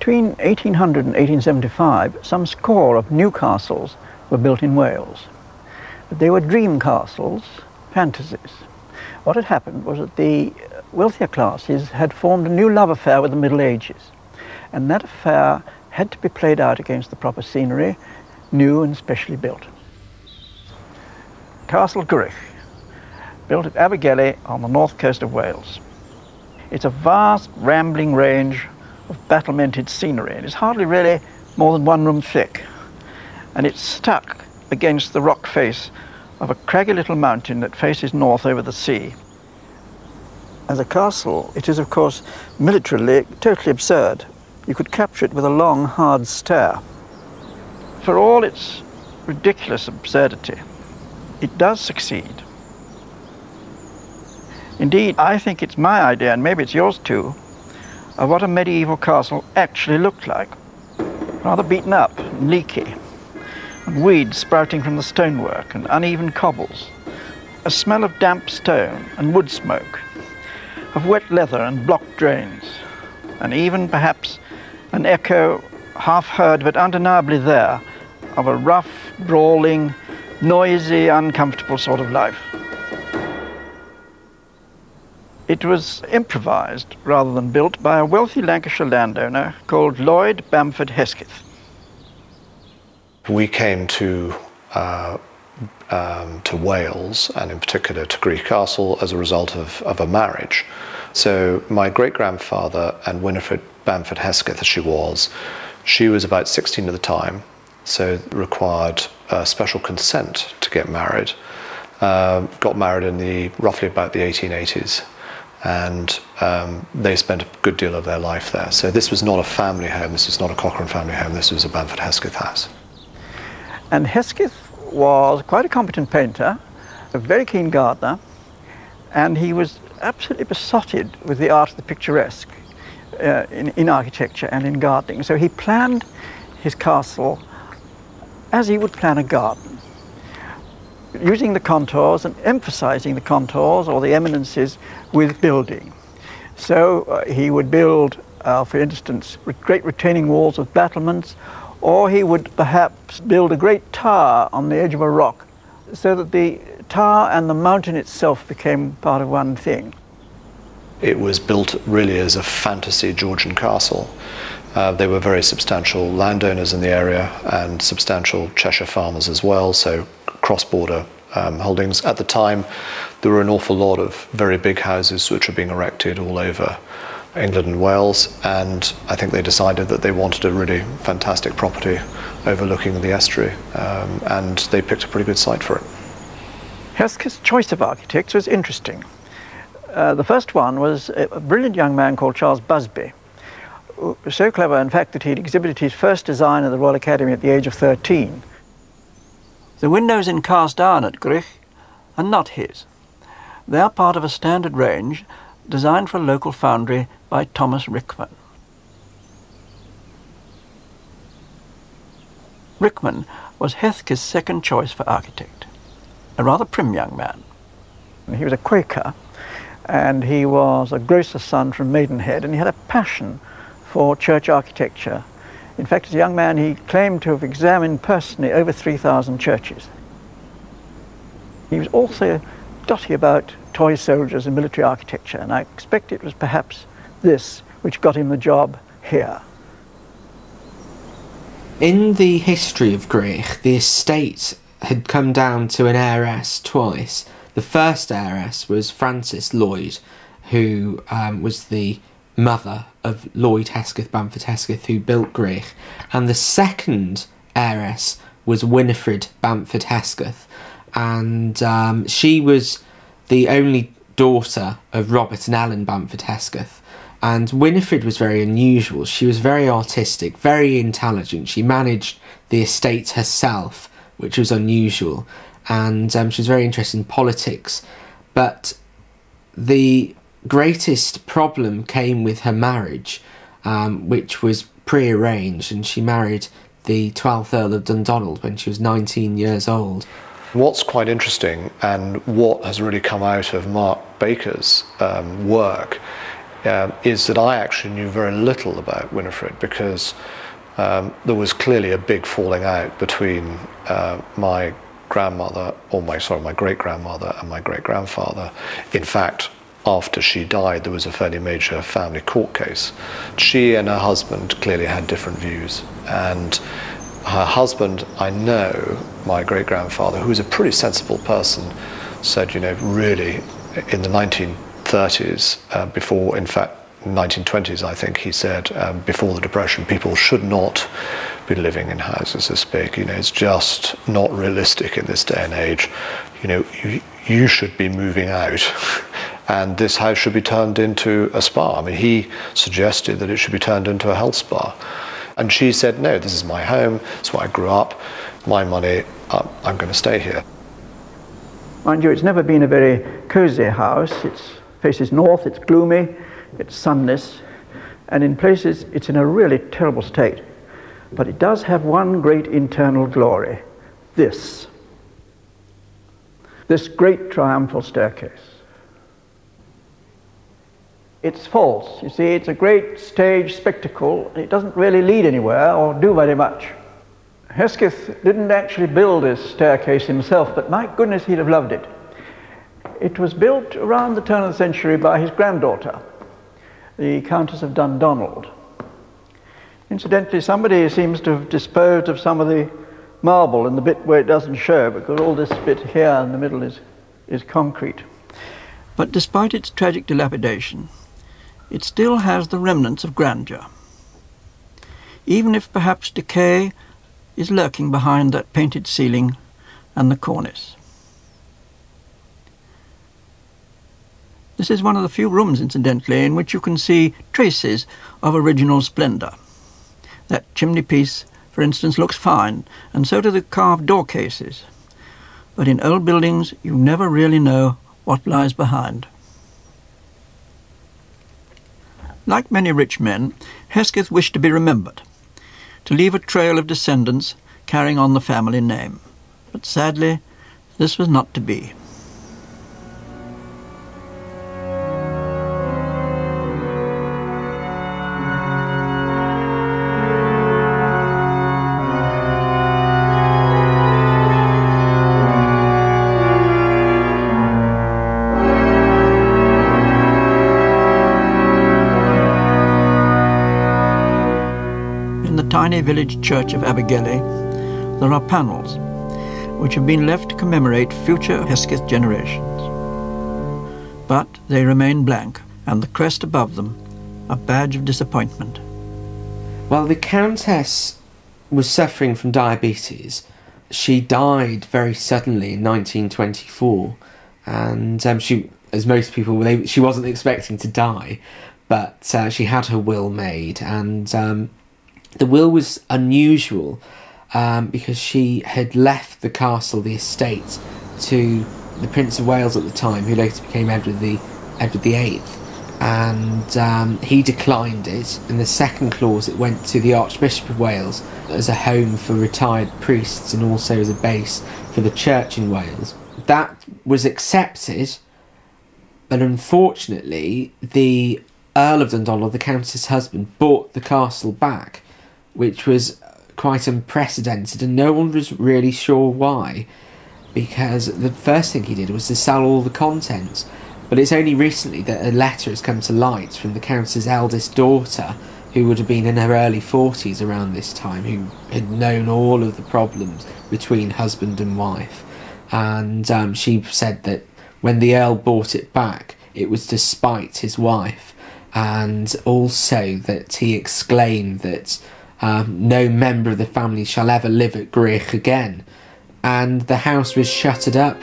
Between 1800 and 1875, some score of new castles were built in Wales. But they were dream castles, fantasies. What had happened was that the wealthier classes had formed a new love affair with the Middle Ages, and that affair had to be played out against the proper scenery, new and specially built. Castle Gwrych, built at Abergele on the north coast of Wales. It's a vast, rambling range of battlemented scenery, and it's hardly really more than one room thick. And it's stuck against the rock face of a craggy little mountain that faces north over the sea. As a castle, it is, of course, militarily totally absurd. You could capture it with a long, hard stare. For all its ridiculous absurdity, it does succeed. Indeed, I think it's my idea, and maybe it's yours too, of what a medieval castle actually looked like. Rather beaten up and leaky, and weeds sprouting from the stonework and uneven cobbles, a smell of damp stone and wood smoke, of wet leather and blocked drains, and even perhaps an echo, half heard but undeniably there, of a rough, brawling, noisy, uncomfortable sort of life. It was improvised rather than built by a wealthy Lancashire landowner called Lloyd Bamford Hesketh. We came to Wales, and in particular to Gwrych Castle, as a result of a marriage. So my great-grandfather and Winifred Bamford Hesketh, as she was about 16 at the time, so required special consent to get married. Got married in roughly about the 1880s, and they spent a good deal of their life there. So this was not a family home, this was not a Cochrane family home, this was a Bamford Hesketh house. And Hesketh was quite a competent painter, a very keen gardener, and he was absolutely besotted with the art of the picturesque in architecture and in gardening. So he planned his castle as he would plan a garden, using the contours and emphasizing the contours or the eminences with building. So he would build, for instance, great retaining walls of battlements, or he would perhaps build a great tower on the edge of a rock, so that the tower and the mountain itself became part of one thing. It was built really as a fantasy Georgian castle. They were very substantial landowners in the area and substantial Cheshire farmers as well, so cross-border holdings. At the time, there were an awful lot of very big houses which were being erected all over England and Wales, and I think they decided that they wanted a really fantastic property overlooking the estuary, and they picked a pretty good site for it. Hesketh's choice of architects was interesting. The first one was a brilliant young man called Charles Busby, so clever in fact that he'd exhibited his first design at the Royal Academy at the age of 13. The windows in cast iron at Gwrych are not his. They are part of a standard range designed for a local foundry by Thomas Rickman. Rickman was Hesketh's second choice for architect, a rather prim young man. He was a Quaker, and he was a grocer's son from Maidenhead, and he had a passion for church architecture. In fact, as a young man, he claimed to have examined personally over 3,000 churches. He was also dotty about toy soldiers and military architecture, and I expect it was perhaps this which got him the job here. In the history of Gwrych, the estate had come down to an heiress twice. The first heiress was Frances Lloyd, who was the mother of Lloyd Hesketh, Bamford Hesketh, who built Gwrych, and the second heiress was Winifred Bamford Hesketh, and she was the only daughter of Robert and Ellen Bamford Hesketh. And Winifred was very unusual. She was very artistic, very intelligent. She managed the estate herself, which was unusual, and she was very interested in politics. But the greatest problem came with her marriage, which was pre-arranged, and she married the 12th Earl of Dundonald when she was 19 years old. What's quite interesting, and what has really come out of Mark Baker's work, is that I actually knew very little about Winifred, because there was clearly a big falling out between my grandmother, or my great-grandmother and my great-grandfather. In fact, after she died, there was a fairly major family court case. She and her husband clearly had different views, and her husband, I know, my great-grandfather, who was a pretty sensible person, said, you know, really, in the 1930s, before, in fact, 1920s, I think he said, before the Depression, people should not be living in houses this big. You know, it's just not realistic in this day and age. You know, you should be moving out, and this house should be turned into a spa. I mean, he suggested that it should be turned into a health spa. And she said, no, this is my home, it's where I grew up, my money, I'm going to stay here. Mind you, it's never been a very cosy house. It faces north, it's gloomy, it's sunless, and in places it's in a really terrible state. But it does have one great internal glory, this great triumphal staircase. It's false, you see, it's a great stage spectacle. It doesn't really lead anywhere or do very much. Hesketh didn't actually build this staircase himself, but my goodness, he'd have loved it. It was built around the turn of the century by his granddaughter, the Countess of Dundonald. Incidentally, somebody seems to have disposed of some of the marble in the bit where it doesn't show, because all this bit here in the middle is concrete. But despite its tragic dilapidation, it still has the remnants of grandeur, even if perhaps decay is lurking behind that painted ceiling and the cornice. This is one of the few rooms, incidentally, in which you can see traces of original splendour. That chimney piece, for instance, looks fine, and so do the carved door cases. But in old buildings, you never really know what lies behind. Like many rich men, Hesketh wished to be remembered, to leave a trail of descendants carrying on the family name. But sadly, this was not to be. Tiny village church of Abergele, there are panels which have been left to commemorate future Hesketh generations. But they remain blank, and the crest above them a badge of disappointment. While the Countess was suffering from diabetes, she died very suddenly in 1924, and she, as most people, she wasn't expecting to die, but she had her will made, and the will was unusual because she had left the castle, the estate, to the Prince of Wales at the time, who later became Edward VIII, and he declined it. In the second clause, it went to the Archbishop of Wales as a home for retired priests and also as a base for the church in Wales. That was accepted, but unfortunately, the Earl of Dundonald, the Countess's husband, bought the castle back, which was quite unprecedented, and no one was really sure why, because the first thing he did was to sell all the contents. But it's only recently that a letter has come to light from the Countess's eldest daughter, who would have been in her early 40s around this time, who had known all of the problems between husband and wife. And she said that when the Earl bought it back, it was to spite his wife, and also that he exclaimed that no member of the family shall ever live at Gwrych again. And the house was shuttered up,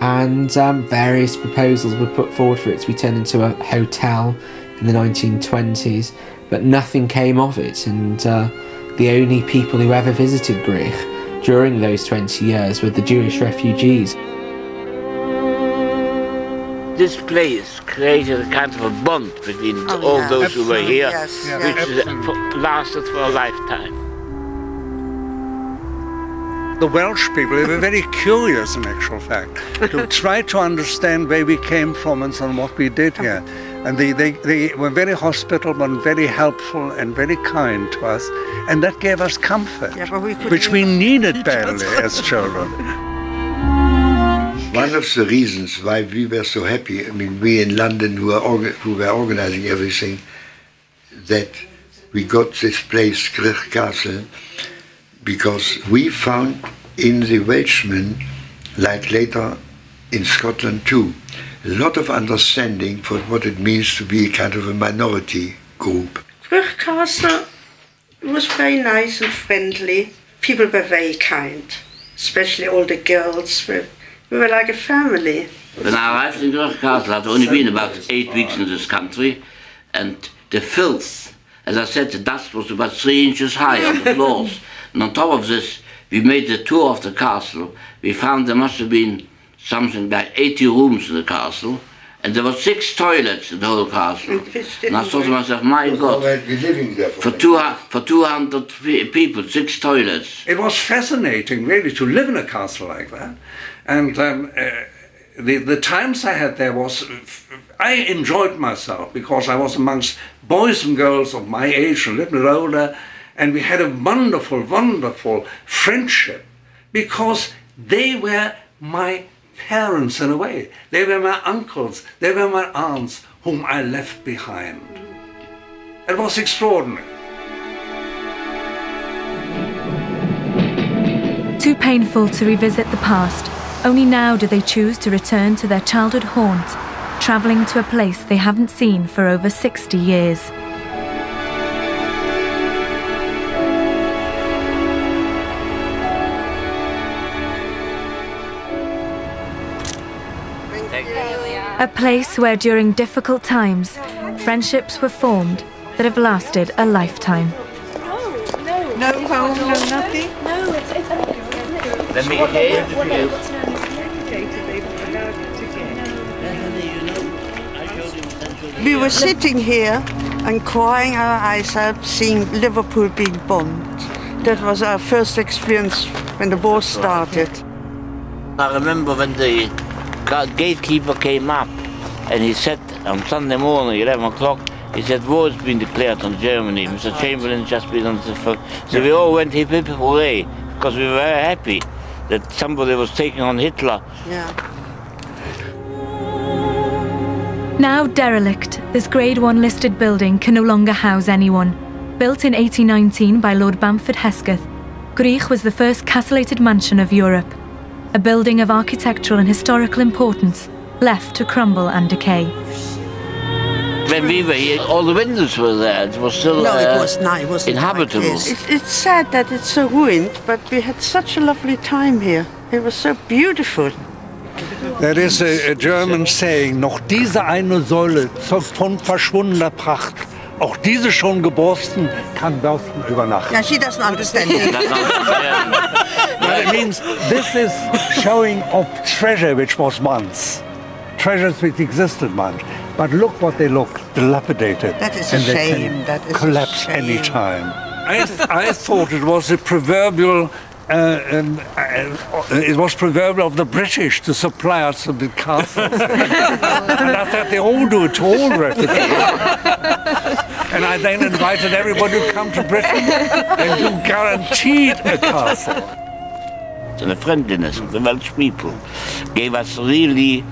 and various proposals were put forward for it to be turned into a hotel in the 1920s, but nothing came of it, and the only people who ever visited Gwrych during those 20 years were the Jewish refugees. This place created a kind of a bond between all those who were here, which lasted for a lifetime. The Welsh people, they were very curious in actual fact, to try to understand where we came from and so on, what we did here. And they were very hospitable and very helpful and very kind to us. And that gave us comfort, which we needed badly as children. One of the reasons why we were so happy, I mean, we in London who were organizing everything, that we got this place, Gwrych Castle, because we found in the Welshmen, like later in Scotland too, a lot of understanding for what it means to be kind of a minority group. Gwrych Castle was very nice and friendly. People were very kind, especially all the girls. We were like a family. When I arrived in Gwrych Castle, I'd only been about 8 weeks in this country, and the filth, as I said, the dust was about 3 inches high on the floors. And on top of this, we made the tour of the castle. We found there must have been something like 80 rooms in the castle, and there were 6 toilets in the whole castle. And I thought to myself, my God, for 200 people, 6 toilets. It was fascinating, really, to live in a castle like that. And the times I had there I enjoyed myself because I was amongst boys and girls of my age, a little older, and we had a wonderful, wonderful friendship because they were my parents in a way. They were my uncles, they were my aunts whom I left behind. It was extraordinary. Too painful to revisit the past, only now do they choose to return to their childhood haunt, travelling to a place they haven't seen for over 60 years. A place where during difficult times, friendships were formed that have lasted a lifetime. No home, no nothing? No, it's Let me hear you. We were sitting here and crying our eyes out, seeing Liverpool being bombed. That was our first experience when the war started. I remember when the gatekeeper came up and he said on Sunday morning, 11 o'clock, he said, war has been declared on Germany. Mr. Chamberlain just been on the phone. So we all went hip hip hooray, because we were very happy that somebody was taking on Hitler. Yeah. Now derelict, this Grade 1 listed building can no longer house anyone. Built in 1819 by Lord Bamford Hesketh, Gwrych was the first castellated mansion of Europe. A building of architectural and historical importance, left to crumble and decay. When we were here, all the windows were there. It was still it wasn't inhabitable. Like it's sad that it's so ruined, but we had such a lovely time here. It was so beautiful. There is a German saying, noch diese eine Säule zeugt von verschwundener Pracht. Auch diese schon geborsten kann bersten über Nacht. Yeah, she doesn't understand it. But it means this is showing of treasure which was once. Treasures which existed once. But look what they look, dilapidated. That is a shame. That is collapse any time. I thought it was a proverbial of the British to supply us with castles. And I thought they all do it to all refugees. And I then invited everybody to come to Britain and you guaranteed a castle. And the friendliness of the Welsh people gave us really